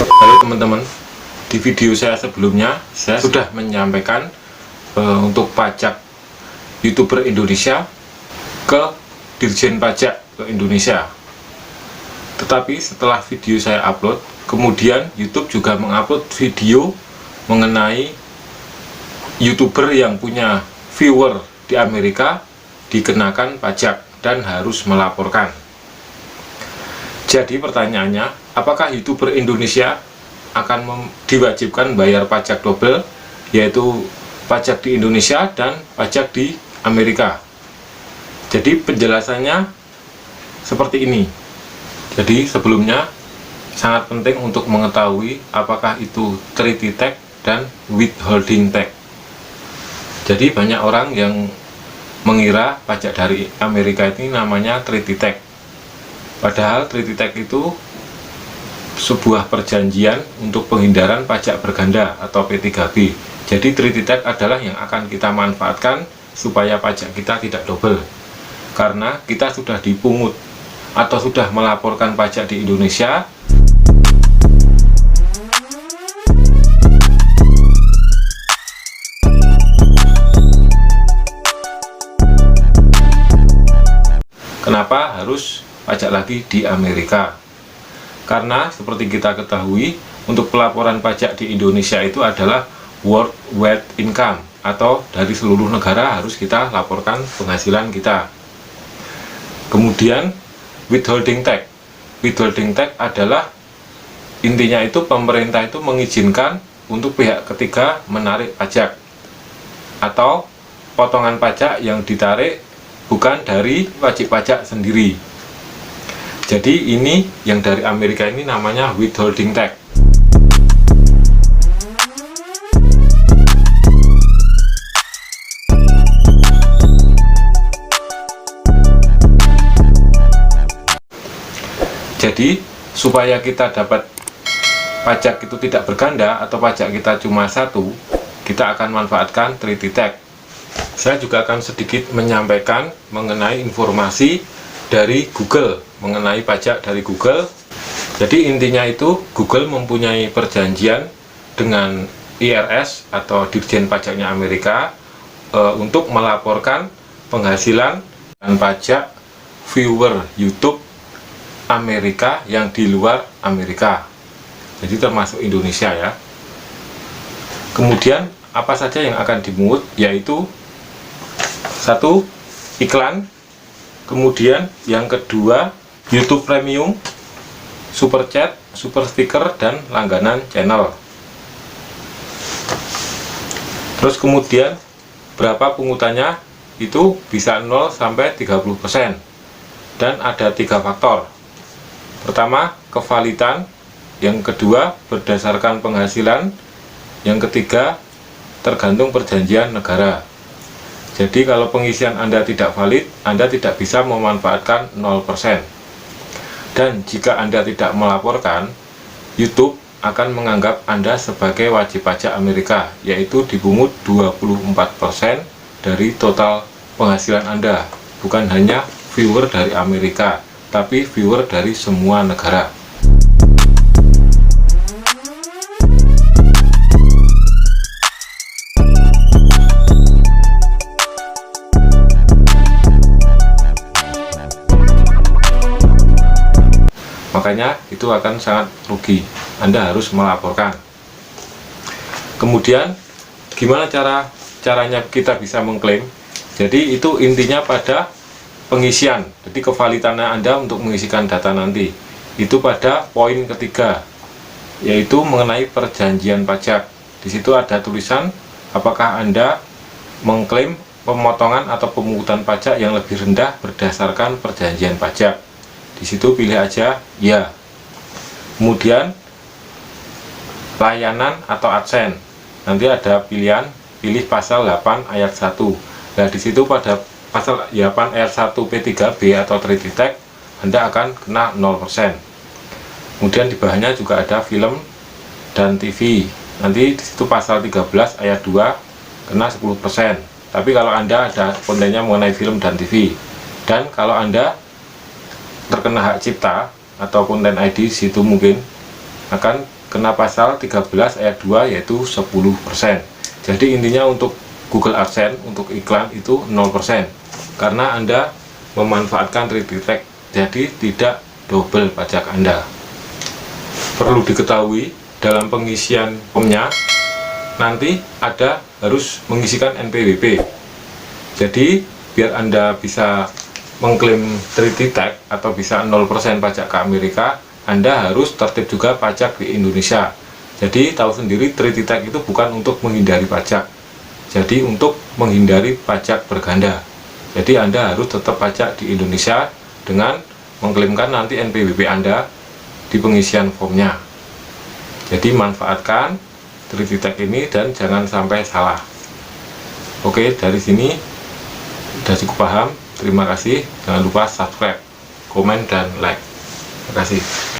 Halo teman-teman, di video saya sebelumnya saya sudah menyampaikan untuk pajak YouTuber Indonesia ke Dirjen Pajak ke Indonesia. Tetapi setelah video saya upload, kemudian YouTube juga mengupload video mengenai YouTuber yang punya viewer di Amerika dikenakan pajak dan harus melaporkan. Jadi pertanyaannya, apakah YouTuber Indonesia akan diwajibkan bayar pajak double, yaitu pajak di Indonesia dan pajak di Amerika? Jadi penjelasannya seperti ini. Jadi sebelumnya sangat penting untuk mengetahui apakah itu treaty tax dan withholding tax. Jadi banyak orang yang mengira pajak dari Amerika ini namanya treaty tax. Padahal treaty tax itu sebuah perjanjian untuk penghindaran pajak berganda atau P3B. Jadi treaty tax adalah yang akan kita manfaatkan supaya pajak kita tidak double. Karena kita sudah dipungut atau sudah melaporkan pajak di Indonesia, kenapa harus pajak lagi di Amerika? Karena seperti kita ketahui, untuk pelaporan pajak di Indonesia itu adalah worldwide income, atau dari seluruh negara harus kita laporkan penghasilan kita. Kemudian withholding tax. Withholding tax adalah intinya itu pemerintah itu mengizinkan untuk pihak ketiga menarik pajak, atau potongan pajak yang ditarik bukan dari wajib pajak sendiri. Jadi ini yang dari Amerika ini namanya withholding tax. Jadi supaya kita dapat pajak itu tidak berganda atau pajak kita cuma satu, kita akan manfaatkan treaty tax. Saya juga akan sedikit menyampaikan mengenai informasi dari Google mengenai pajak dari Google. Jadi intinya itu Google mempunyai perjanjian dengan IRS atau Dirjen Pajaknya Amerika untuk melaporkan penghasilan dan pajak viewer YouTube Amerika yang di luar Amerika. Jadi termasuk Indonesia ya. Kemudian apa saja yang akan dimungut, yaitu satu, iklan. Kemudian yang kedua, YouTube Premium, Super Chat, Super Sticker, dan langganan channel. Terus kemudian berapa pungutannya? Itu bisa 0 sampai 30%. Dan ada 3 faktor. Pertama, kevalitan. Yang kedua, berdasarkan penghasilan. Yang ketiga, tergantung perjanjian negara. Jadi kalau pengisian Anda tidak valid, Anda tidak bisa memanfaatkan 0%. Dan jika Anda tidak melaporkan, YouTube akan menganggap Anda sebagai wajib pajak Amerika, yaitu dipungut 24% dari total penghasilan Anda. Bukan hanya viewer dari Amerika, tapi viewer dari semua negara. Makanya itu akan sangat rugi. Anda harus melaporkan. Kemudian gimana caranya kita bisa mengklaim? Jadi itu intinya pada pengisian. Jadi kevalitannya Anda untuk mengisikan data nanti itu pada poin ketiga, yaitu mengenai perjanjian pajak. Di situ ada tulisan apakah Anda mengklaim pemotongan atau pemungutan pajak yang lebih rendah berdasarkan perjanjian pajak. Di situ pilih aja ya. Kemudian layanan atau AdSense. Nanti ada pilihan pilih pasal 8 ayat 1. Nah, di situ pada pasal 8 ayat 1 P3B atau treaty tax Anda akan kena 0%. Kemudian di bawahnya juga ada film dan TV. Nanti di situ pasal 13 ayat 2 kena 10%. Tapi kalau Anda ada kontennya mengenai film dan TV, dan kalau Anda terkena hak cipta atau konten ID, situ mungkin akan kena pasal 13 ayat 2 yaitu 10%. Jadi intinya untuk Google AdSense, untuk iklan itu 0%, karena Anda memanfaatkan ReadyTag, jadi tidak double pajak Anda. Perlu diketahui dalam pengisian formnya nanti ada harus mengisikan NPWP. Jadi biar Anda bisa mengklaim ReadyTag atau bisa 0% pajak ke Amerika, Anda harus tertib juga pajak di Indonesia. Jadi tahu sendiri ReadyTag itu bukan untuk menghindari pajak, jadi untuk menghindari pajak berganda. Jadi Anda harus tetap pajak di Indonesia dengan mengklaimkan nanti NPWP Anda di pengisian formnya. Jadi manfaatkan ReadyTag ini dan jangan sampai salah. Oke, dari sini sudah cukup paham. Terima kasih. Jangan lupa subscribe, komen, dan like. Terima kasih.